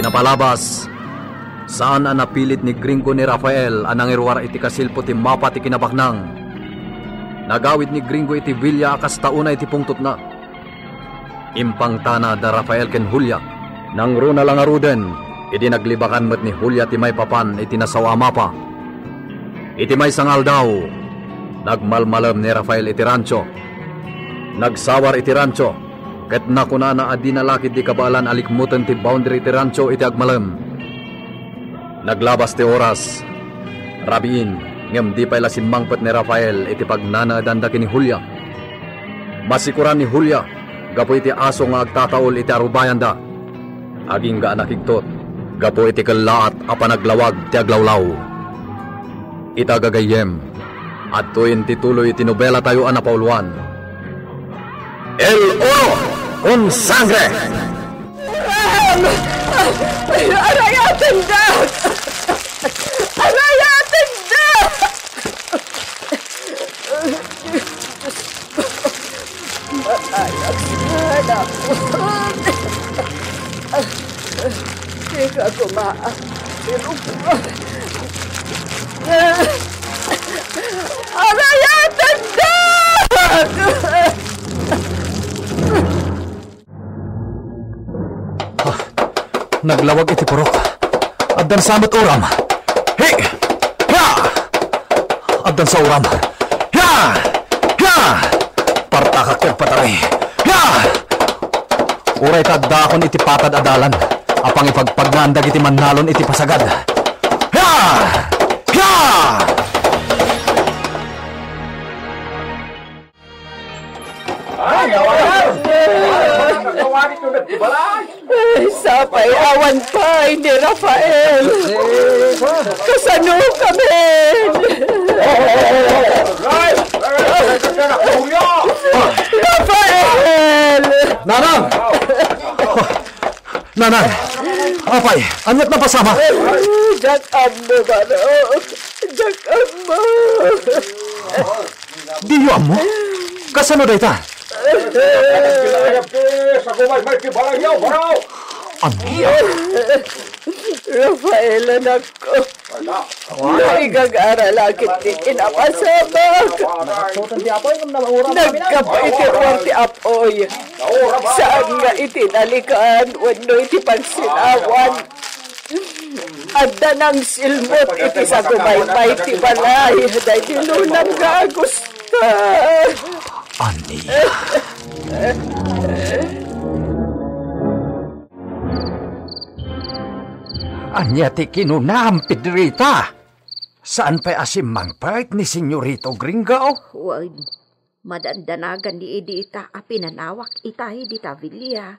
Kinapalabas, saan ang napilit ni Gringo ni Rafael anang irwar iti kasilpo ti mapa ti kinabaknang. Nagawid ni Gringo iti Villa akas tauna iti pungtot na. Impang tana da Rafael ken Julia. Nang runa lang aruden, iti naglibakan met ni Julia ti may papan iti nasawa mapa. Iti may sangal daw, nagmalmalam ni Rafael iti rancho. Nagsawar iti rancho, ket nakuna na adi nalakid di kabalan alikmutan ti boundary iti rancho iti agmalem. Naglabas ti oras, rabiin, ngem di pay lasinmangpet ni Rafael iti pagnanaadan da kini Julia. Masikuran ni Julia, gapo iti aso nga agtataol iti arubayan da. Aging ga nakigtot, gapo iti kalaat a panaglawag ti aglawlaw. Itagagayem, at tuwin tituloy iti nobela tayo anapauluan. El Oro con Sangre! Arayatin na! Arayatin na! Maayak sana ako. Teka kumaan. Pero arayatin na! Naglawag iti purok. Addan samot uram. Hey! Ya! Addan sa uram. Ya! Ya! Partakak kag patari. Ya! Uray tadakon iti patad adalan. Apang ipagpagnandag iti manalon iti pasagad. Ya! Ya! Sapay awan pa ni Rafael. Kasano kami? Rafael! Nanang! Nanang! Apay, anyat na pasama? Jakam mo ba no? Jakam mo. Diyo mo? Kasano da ita? Amiya? Rafael, anak ko. Naigag-aral akit ni kinapasabak. Nagkapaitiruan ti apoy. Saan nga itinalikan, wano iti pagsinawan. Adda ng silmot iti sa gumaymay ti balay. Dahil tinunang ka gusto. Aniya? Anya ti kinunampid rita. Saan pa'y asimang part ni Senyorito Gringo? Huwag, madandanagan ni Edita a pinanawak itahi di Tavilla.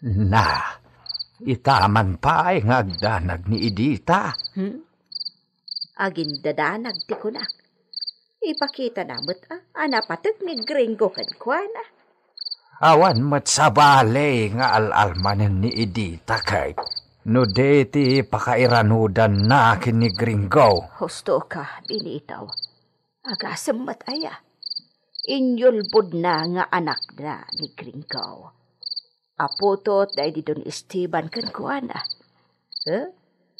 Na, itaman pa ay ngagdanag ni Edita. Agin dadanag ti kunak. Ipakita namot anapatek ni Gringo kankwana. Awan mat sabale nga alalmanan ni Edita kay no deti pakairanudan na kini Gringo. Husto ka, binitaw. Agasem mat aya. Inyulbod na nga anak na ni Gringo. Aputot dahil di doon Esteban kankwana.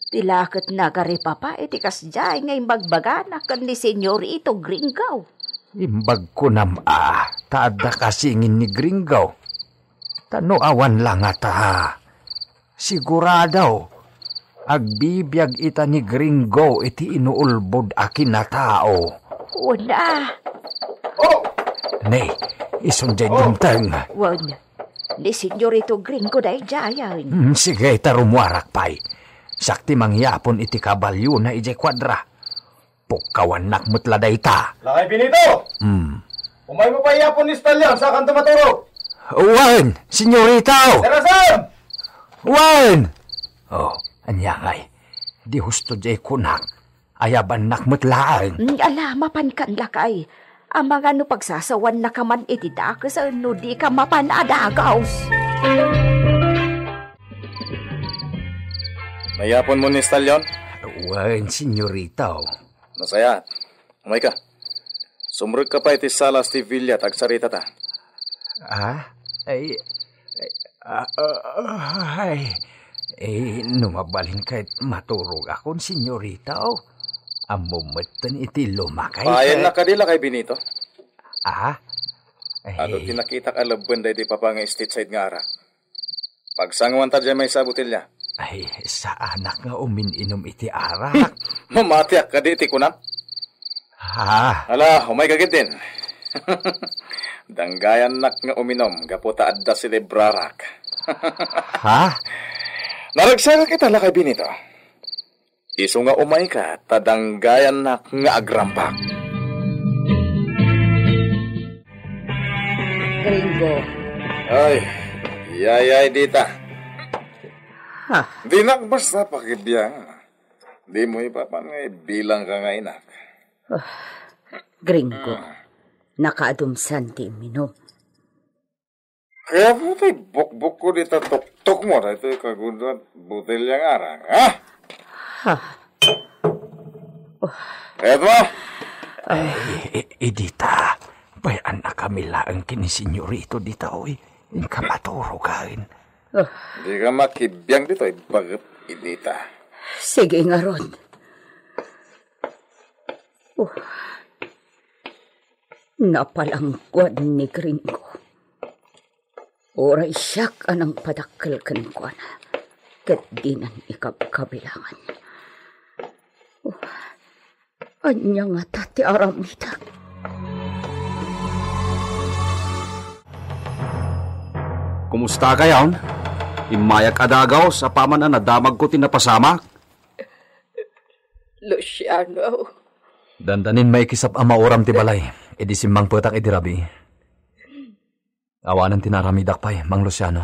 Tilakot na gari papa iti kasjay ngay magbagana kan ni Senyorito Gringo. Imbag ko taada kasingin ni Gringo. Tano awan lang ata. Siguradaw, agbibiyag ita ni Gringo iti inuulbod akin na tao. Una. Ne, isunday dumtang. Wan, ni Senyorito Gringo dahil jayan. Sige, tarumwarak pa'y. Sakti mangyapon iti kabalyo na ije kwadra. Pukawan nakmutla day ta. Lakay Pinito! Umay mo pa iyapon ni Stallion sa kanto maturo. Wan, Senyorito! Terasan! Wan! Oh, anyangay. Di husto jay kunak. Ayaban nakmutlaan. Ala, mapankan lakay. Ang mga pagsasawan na kaman iti dakas no di ka mapanadagaw. Mayapon mo ni Stallion? Wan, Senyorito. Nasaya. Umay ka. Sumrug ka pa iti salas ti Villa tagsarita ta. Numabalin kahit maturog akong senyorita, amumatan iti lumakay. Payan na kadila kay Benito. Ano tinakita ka laban day di pa nga stateside nga ara. Pagsanguan ta dyan may sa butilya. Sa anak nga umininom iti arak. Mamatiak ka di iti kunang. Ala, umay kagit din. Danggayan nak nga uminom, gaputa adda si Librarak. Naragsaga kita la kay Benito. Iso nga umay ka, tadanggayan nak nga agrampak. Gringo. Ay, yayay dita. Di nak basta pakibiyang. Di mo ipapangay bilang ka nga inak. Gringo, nakaadumsan ti minom. Kaya po tayo bukbuk ko dito tuk-tuk mo na ito kagunduan butilyang arang, ha? Eto? Idita, bayan na kami laang kinisenyorito dita, Yung kamaturo kain. Di ka makibiyang dito, bagat idita. Sige nga ron. Napalangkwan ni Gringo. Oray siyak anang padakkel kankwan. Kat di nan ikabkabilangan. Anya nga tati aramita. Kumusta kayaw? Imayak adagaw sa paman na nadamag ko tinapasama. Luciano. Dandanin may kisap ang mauram ti balay. Edi simang putak edi rabi. Awanan tinaramidak pa'y, Mang Luciano.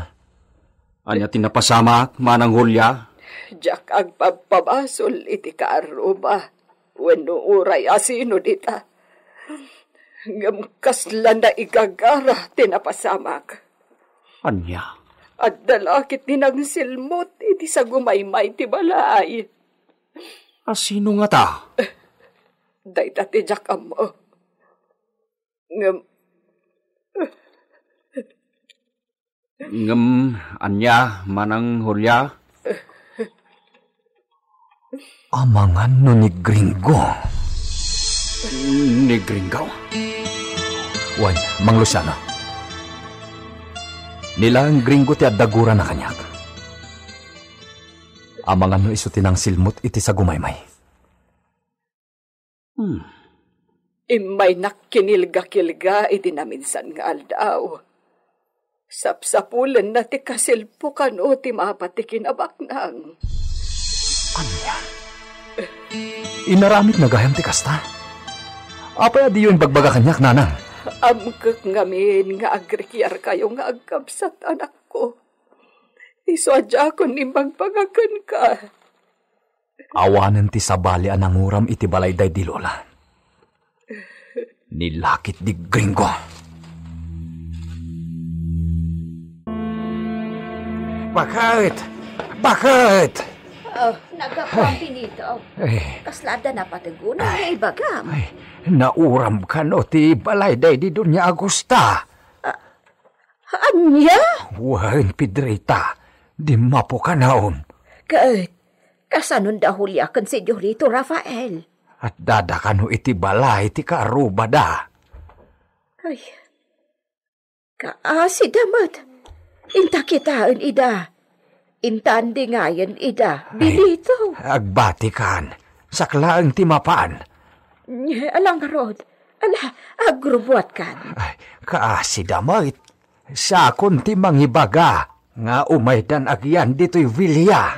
Anya tinapasama, manang hulya. Diyak ang pagpabasol iti kaaruba. Wano uray asino dita. Ngamkaslan na igagara tinapasamak. Anya? At dalakit ni nang silmot iti sa gumaymay ti balay. Asino nga ta? Dayta ti diyak amo. Anya, manang hulya? Amangan no ni Gringo. Ni Gringo? Wan, Mang Luciano. Nila ang Gringo ti adagura na kanyak. Amangan no iso tinang silmot iti sa gumaymay. Imay nakkinilga-kilga iti naminsan nga aldaw. Sapsapulan na ti kasilpukan o ti mapati kinabaknang. Anya? Inaramit na gayam ti kasta? Apay adi yun bagbaga kanyak, nanang? Amkak ngamin nga agrikyar kayo nga agkabsat anak ko. Iswadya ko ni magpagakan ka. Awanan ti sabali anang uram iti balayday di lola. Nilakit di Gringo. Bakit? Bakit? Nagkakuang Benito. Kaslada na patigunan na ibagam. Nauram ka no ti balayday di Dunya Agusta. Anya? Wain Pedrita, di mapo ka naon. Kasanon dahulyakan si Jorito Rafael. At dadakano iti balay ti karuba da. Ay, kaasi damat. Inta kitaan ida. Intandi ngayon ida. Benito. Agbati kan. Saklaang ti mapaan. Alang rod. Agrubuat kan. Ay, kaasi damait. Sa akon ti mangibaga. Nga umaydan agyan dito'y Vilya.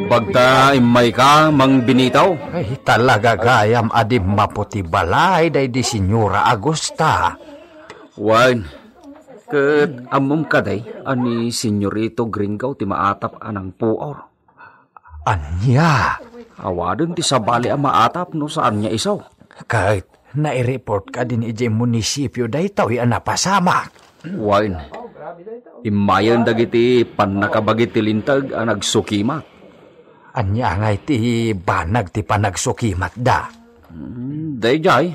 Bagta imay ka, Mang Benito? Ay, talaga gayam adim maputi balay day di Senyora Agusta. Wan, ket amom kaday, ani Senyorito Gringo ti maatap anang puor. Anya? Awadon ti sabali ang maatap no saan niya isaw. Kahit nai-report ka din ije munisipyo day tawi napasama. Wan, imayan dagiti panakabagiti lintag ang nagsukimat. Anya ngay ti banag ti panagsukimat da. Dayjay,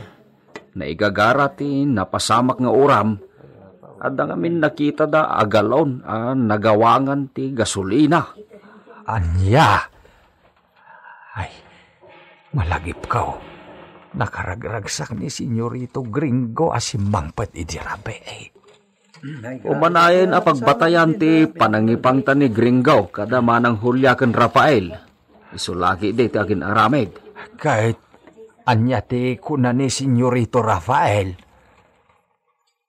naigagara ti napasamak nga uram, Ada ngamin nakita da agalon, nagawangan ti gasolina. Anya. Ay, malagip ka. Nakaragragsak ni Senyorito Gringo asimangpat idirabe eh. Umanayan a pagbatayan ti panangipang ta ni Gringo kada manang Hulya ken Rafael. Isulaki di ti agin aramid. Kahit anya ti kuna ni Senyorito Rafael.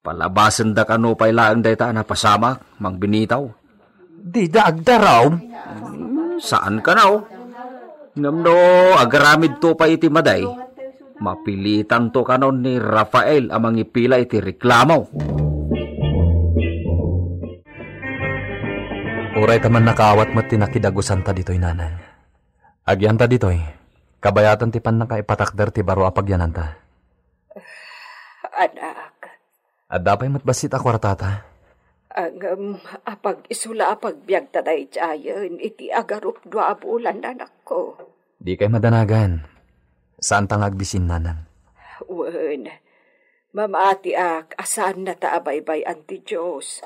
Palabasan da kano pailaan day ta na pasamak, mang binitaw. Di daagdaraw. Saan ka na Ngamno agaramid to pa iti maday. Mapilitan to kanon ni Rafael amang ipila iti reklamo. Uray taman nakawat mo tinakidagusan ta dito'y nanay. Agyan ta dito'y, kabayatan ti pan nakaipatakder ti baro apagyanan ta. Anak, At dapay matbasit ako ratata. ang apag isula apagbiag taday tiyayon, iti agarup 2 bulan anak ko. Di kay madanagan. Saan tang agbisin nanan? Wen, mamati asan na taabaybay anti Diyos.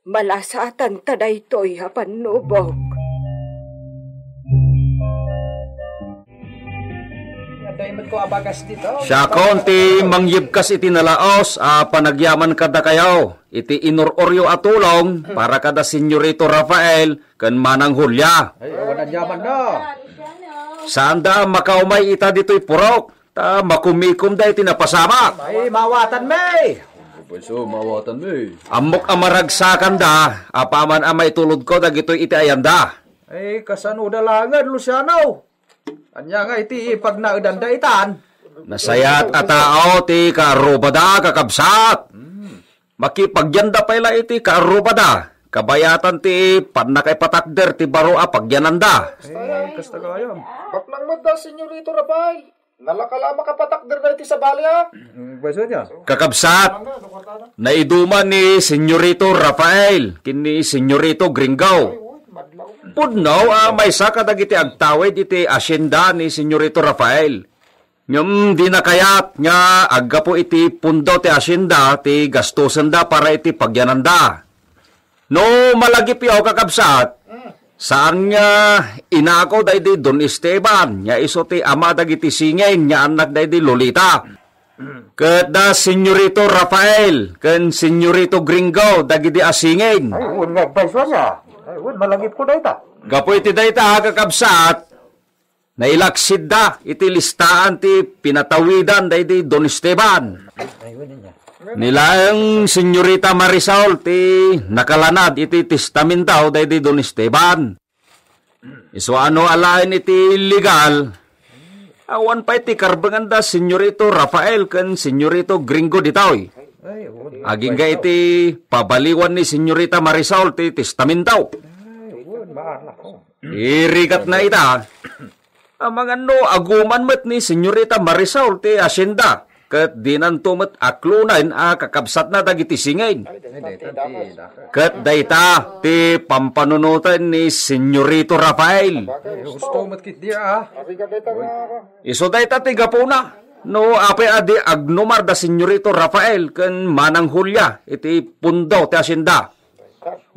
Malasatan taday to'y hapanubog. Siya konti mangyibkas iti nalaos panagyaman kada kayaw. Iti inuroryo atulong para kada Senyorito Rafael ken manang Hulya. Ay, wanagyaman na. Saan da makaumay ita dito'y purok? Ta makumikom da iti napasamak. Ay, mawatan may. Pweso, mawatan mo eh. Amok amaragsakan da, apaman amay tulod ko dagito'y iti ayanda. Ay, kasanudalangan, Luciano. Anya nga iti pag naudanda itan. Nasayat atao ti karubada kakabsat. Makipagyanda pala iti karubada. Kabayatan ti panakay patakder ti baro pagyananda. Ay, kasta kayo. Baklang mada, Senyorito Rafael. Nalakala makapatakder na iti sa balya. Pweso niya. Kakabsat, naiduman ni Senyorito Rafael, kini Senyorito Gringo. Pudnaw, may saka dagiti agtawid iti asyenda ni Senyorito Rafael. Ngam di na kayat nga agga po iti pundo ti asyenda ti gastusan da para iti pagyananda. No malagip yaw kakabsat, saan nga inako daydi Don Esteban, nya iso ti ama dagiti singay, nya anak daydi Lolita. Ket da Senyorito Rafael, ken Senyorito Gringo, dagiti asingin. Ay, un nga pweso niya. Ay, un malagip ko na ita. Gapo iti dayta kakabsat, nailaksid da iti listaan ti pinatawidan daydi Don Esteban. Nilang Senyorita Marisol ti nakalanad iti testamentaw daydi Don Esteban. Iso ano alain iti legal, awan pa iti karbanganda Senyorito Rafael ken Senyorito Gringo ditoy. Aging ga iti pabaliwan ni Senyorita Marisol ti testamentaw. Irikat na ita. Amang ano aguman met ni Senyorita Marisol ti asyenda. Ket dinan tumet aklunan kakabsat na dagiti singay. Ket dayta ti pampanunutan ni Senyorito Rafael. Gusto mo't kit dia. Iso dayta ti gapuna. No ape adi agnumar da Senyorito Rafael ken manang Hulya iti pundo ti asyenda.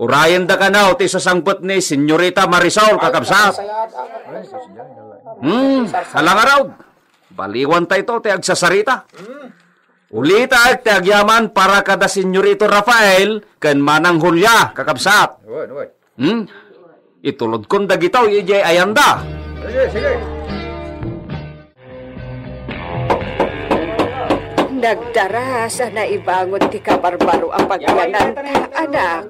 Urayan da kanaw ti sasangpet ni Senyorita Marisol kakabsat. Halang araw. Baliwan tayo ito, ti agsasarita. Ulita ti agyaman para kada Senyorito Rafael ken manang Hulya, kakabsat. Itulod kon dagitaw, ijay ayanda. Sige. Nagdara sa naibangon ti kabarbaro ang pagyanan, anak.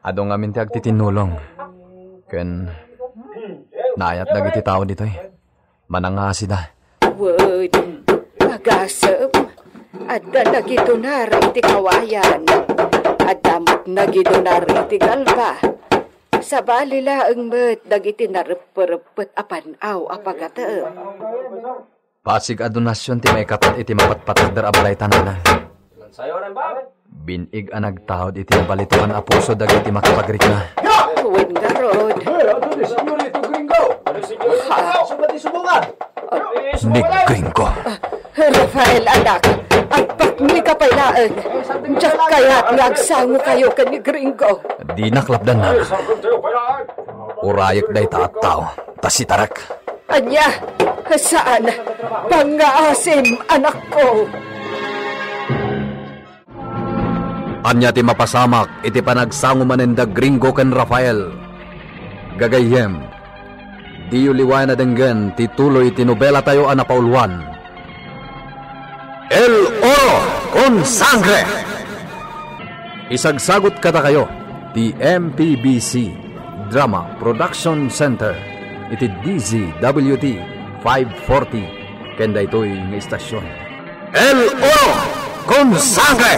Adong amin ti agtitinulong. Ken naayat dagiti tao dito'y. Manangasi da. Word, agasem, adda nagidonar iti kawayan, adamat nagidonar iti galba. Sa balila ang met, dagiti narepet apanaw apagatem. Pasig a donasyon ti may kapat iti mapatpatagder abalay tanana. Binig a nagtahod iti nabalituan a puso dagiti makapagrik na. Wen garod. Ni Gringo. Rafael, anak, agpakmi ka pailaan. Diyak kaya't nagsango kayo ka ni Gringo. Di naklapdan na. Urayak day taataw. Tasitarak. Anya, saan? Pangaasim, anak ko. Anya ti mapasamak, iti panagsango manenda Gringo ken Rafael. Gagayem, di uliwan na denggan, tituloy tinobela tayo anapauluan. El Oro con Sangre! Isagsagot kata kayo, the MPBC Drama Production Center, iti DZWT 540, kenda ito'y nga istasyon. El Oro con Sangre!